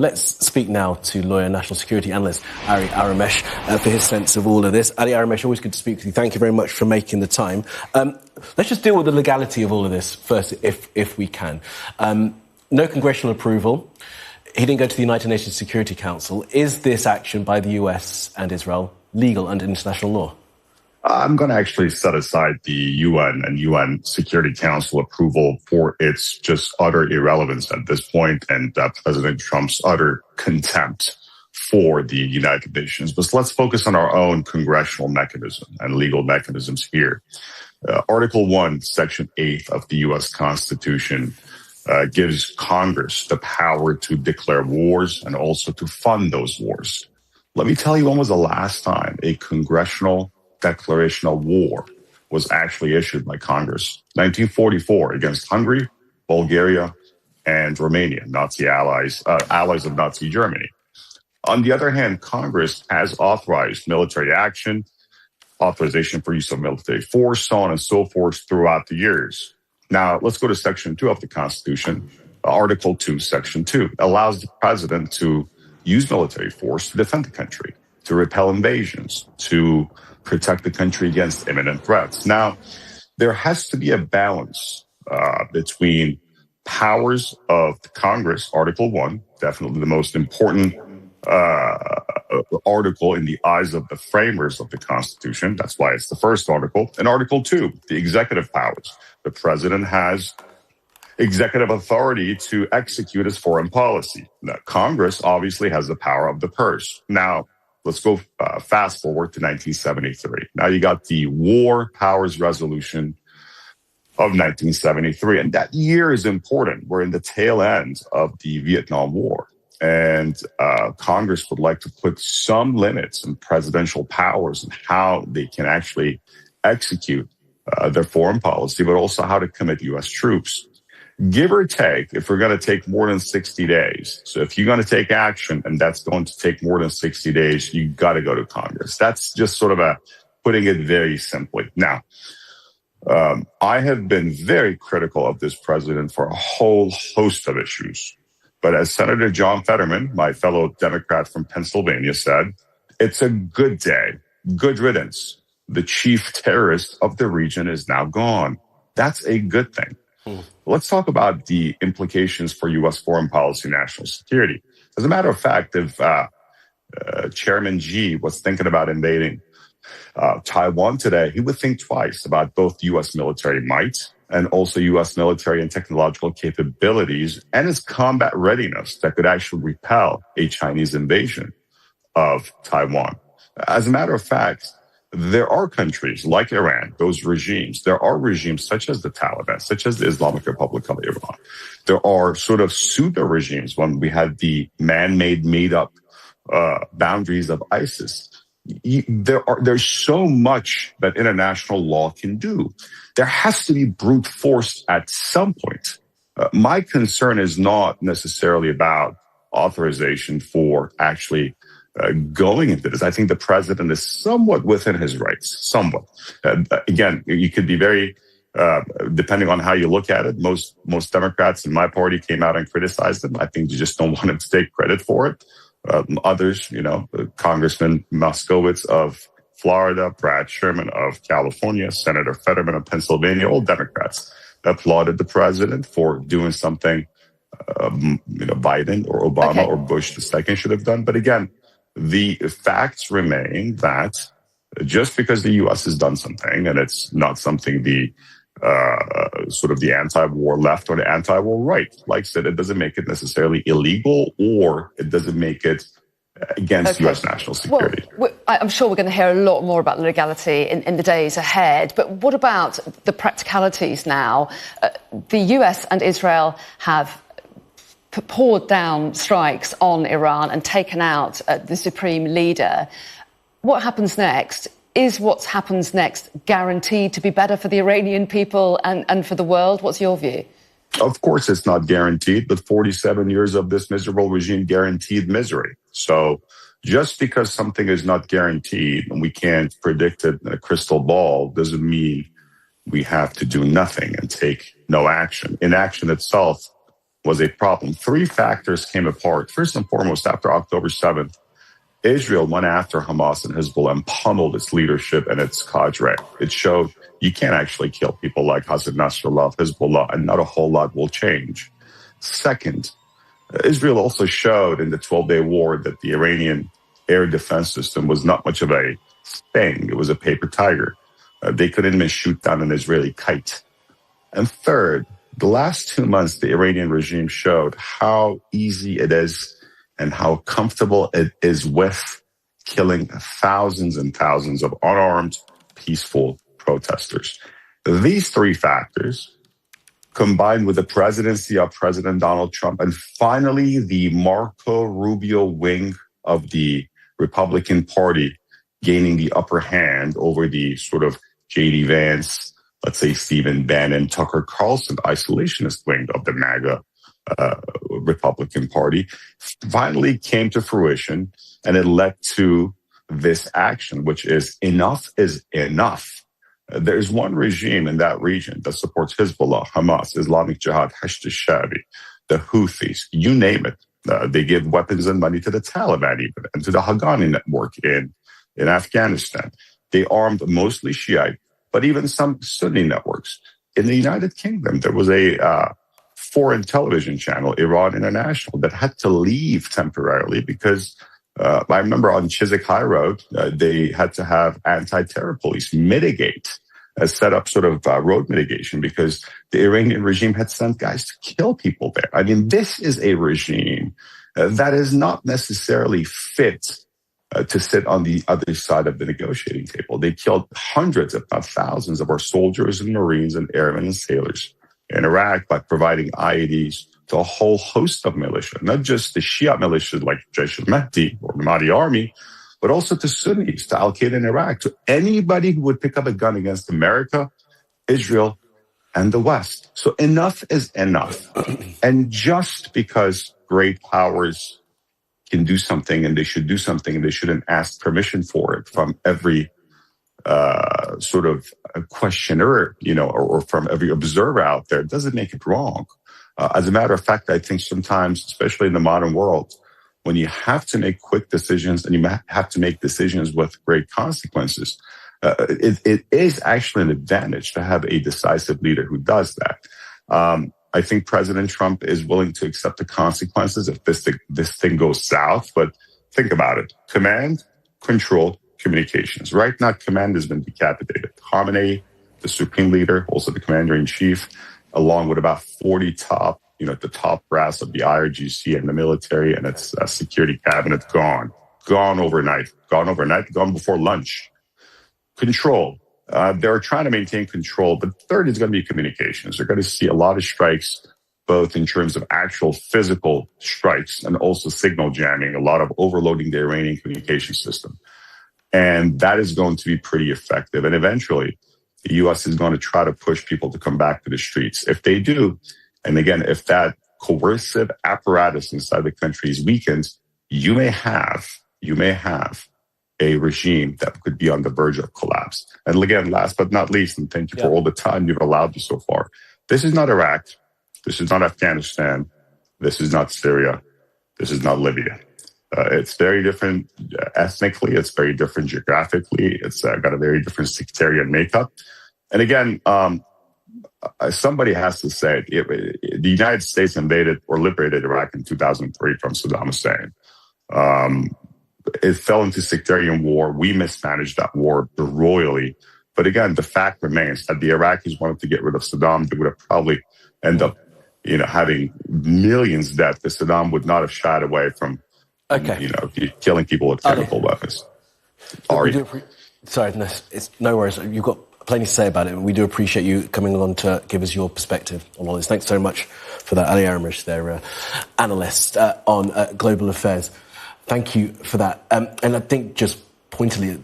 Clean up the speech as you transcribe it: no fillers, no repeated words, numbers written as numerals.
Let's speak now to lawyer and national security analyst Ali Aramesh for his sense of all of this. Ali Aramesh, always good to speak with you. Thank you very much for making the time. Let's just deal with the legality of all of this first, if we can. No congressional approval. He didn't go to the United Nations Security Council. Is this action by the US and Israel legal under international law? I'm going to actually set aside the UN and UN Security Council approval for its just utter irrelevance at this point and President Trump's utter contempt for the United Nations. But let's focus on our own congressional mechanism and legal mechanisms here. Article 1, Section 8 of the U.S. Constitution gives Congress the power to declare wars and also to fund those wars. Let me tell you, when was the last time a congressional declaration of war was actually issued by Congress? 1944 against Hungary, Bulgaria, and Romania, Nazi allies of Nazi Germany. On the other hand, Congress has authorized military action, authorization for use of military force, so on and so forth throughout the years. Now, let's go to Section 2 of the Constitution. Article 2, Section 2 allows the president to use military force to defend the country, to repel invasions, to protect the country against imminent threats. Now, there has to be a balance between powers of the Congress, Article 1, definitely the most important article in the eyes of the framers of the Constitution. That's why it's the first article. And Article 2, the executive powers. The president has executive authority to execute his foreign policy. Now, Congress obviously has the power of the purse. Now, let's go fast forward to 1973. Now you got the War Powers Resolution of 1973. And that year is important. We're in the tail end of the Vietnam War. And Congress would like to put some limits on presidential powers and how they can actually execute their foreign policy, but also how to commit U.S. troops. Give or take, if we're going to take more than 60 days. So if you're going to take action and that's going to take more than 60 days, you got to go to Congress. That's just sort of putting it very simply. Now, I have been very critical of this president for a whole host of issues. But as Senator John Fetterman, my fellow Democrat from Pennsylvania, said, it's a good day, good riddance. The chief terrorist of the region is now gone. That's a good thing. Let's talk about the implications for U.S. foreign policy and national security. As a matter of fact, if Chairman Xi was thinking about invading Taiwan today, he would think twice about both U.S. military might and also U.S. military and technological capabilities and its combat readiness that could actually repel a Chinese invasion of Taiwan. As a matter of fact, there are countries like Iran, those regimes. There are regimes such as the Taliban, such as the Islamic Republic of Iran. There are sort of pseudo regimes when we had the man-made, made-up boundaries of ISIS. There's so much that international law can do. There has to be brute force at some point. My concern is not necessarily about authorization for actually going into this. I think the president is somewhat within his rights, somewhat. Again, you could be very, depending on how you look at it, most Democrats in my party came out and criticized him. I think you just don't want him to take credit for it. Others, Congressman Moskowitz of Florida, Brad Sherman of California, Senator Fetterman of Pennsylvania, all Democrats applauded the president for doing something, Biden or Obama or Bush II should have done. But again, the facts remain that just because the U.S. has done something, and it's not something the sort of the anti-war left or the anti-war right likes it, it doesn't make it necessarily illegal or it doesn't make it against U.S. national security. Well, I'm sure we're going to hear a lot more about the legality in the days ahead. But what about the practicalities now? The U.S. and Israel have poured down strikes on Iran and taken out the supreme leader. What happens next? Is what happens next guaranteed to be better for the Iranian people and for the world? What's your view? Of course it's not guaranteed, but 47 years of this miserable regime guaranteed misery. So just because something is not guaranteed and we can't predict it in a crystal ball doesn't mean we have to do nothing and take no action. Inaction itself was a problem. Three factors came apart. First and foremost, after October 7th, Israel went after Hamas and Hezbollah and pummeled its leadership and its cadre. It showed you can't actually kill people like Hassan Nasrallah, Hezbollah, and not a whole lot will change. Second, Israel also showed in the 12-day war that the Iranian air defense system was not much of a thing. It was a paper tiger. They couldn't even shoot down an Israeli kite. And third, the last 2 months, the Iranian regime showed how easy it is and how comfortable it is with killing thousands and thousands of unarmed, peaceful protesters. These three factors, combined with the presidency of President Donald Trump, and finally the Marco Rubio wing of the Republican Party gaining the upper hand over the sort of J.D. Vance, let's say Stephen Bannon, Tucker Carlson, isolationist wing of the MAGA Republican Party, finally came to fruition, and it led to this action, which is enough is enough. There's one regime in that region that supports Hezbollah, Hamas, Islamic Jihad, Hashd al-Shabi, the Houthis, you name it. They give weapons and money to the Taliban even, and to the Haqqani network in Afghanistan. They armed mostly Shiite, but even some Sunni networks. In the United Kingdom, there was a foreign television channel, Iran International, that had to leave temporarily because I remember on Chiswick High Road, they had to have anti-terror police mitigate, set up sort of road mitigation because the Iranian regime had sent guys to kill people there. I mean, this is a regime that is not necessarily fit to sit on the other side of the negotiating table. They killed hundreds, if not thousands, of our soldiers and Marines and airmen and sailors in Iraq by providing IEDs to a whole host of militia, not just the Shia militias like Jaish al-Mahdi or the Mahdi army, but also to Sunnis, to Al-Qaeda in Iraq, to anybody who would pick up a gun against America, Israel, and the West. So enough is enough. And just because great powers can do something and they should do something and they shouldn't ask permission for it from every sort of questioner, or from every observer out there, doesn't make it wrong. As a matter of fact, I think sometimes, especially in the modern world, when you have to make quick decisions and you have to make decisions with great consequences, it is actually an advantage to have a decisive leader who does that. I think President Trump is willing to accept the consequences if this thing goes south. But think about it. Command, control, communications. Right now, command has been decapitated. Khamenei, the supreme leader, also the commander-in-chief, along with about 40 top, the top brass of the IRGC and the military and its security cabinet, gone overnight, gone before lunch. Control. They're trying to maintain control, but third is going to be communications. They're going to see a lot of strikes, both in terms of actual physical strikes and also signal jamming, a lot of overloading the Iranian communication system. And that is going to be pretty effective. And eventually, the U.S. is going to try to push people to come back to the streets. If they do, and again, if that coercive apparatus inside the country is weakened, you may have a regime that could be on the verge of collapse. And again, last but not least, and thank you for all the time you've allowed me so far. This is not Iraq. This is not Afghanistan. This is not Syria. This is not Libya. It's very different ethnically. It's very different geographically. It's got a very different sectarian makeup. And again, somebody has to say the United States invaded or liberated Iraq in 2003 from Saddam Hussein. It fell into sectarian war. We mismanaged that war royally. But again, the fact remains that the Iraqis wanted to get rid of Saddam. They would have probably end up, having millions dead. Because Saddam would not have shied away from, killing people with chemical weapons. Sorry, it's no worries. You've got plenty to say about it, and we do appreciate you coming along to give us your perspective on all this. Thanks so much for that, Ali Aramish, their analyst on global affairs. Thank you for that. And I think just pointedly,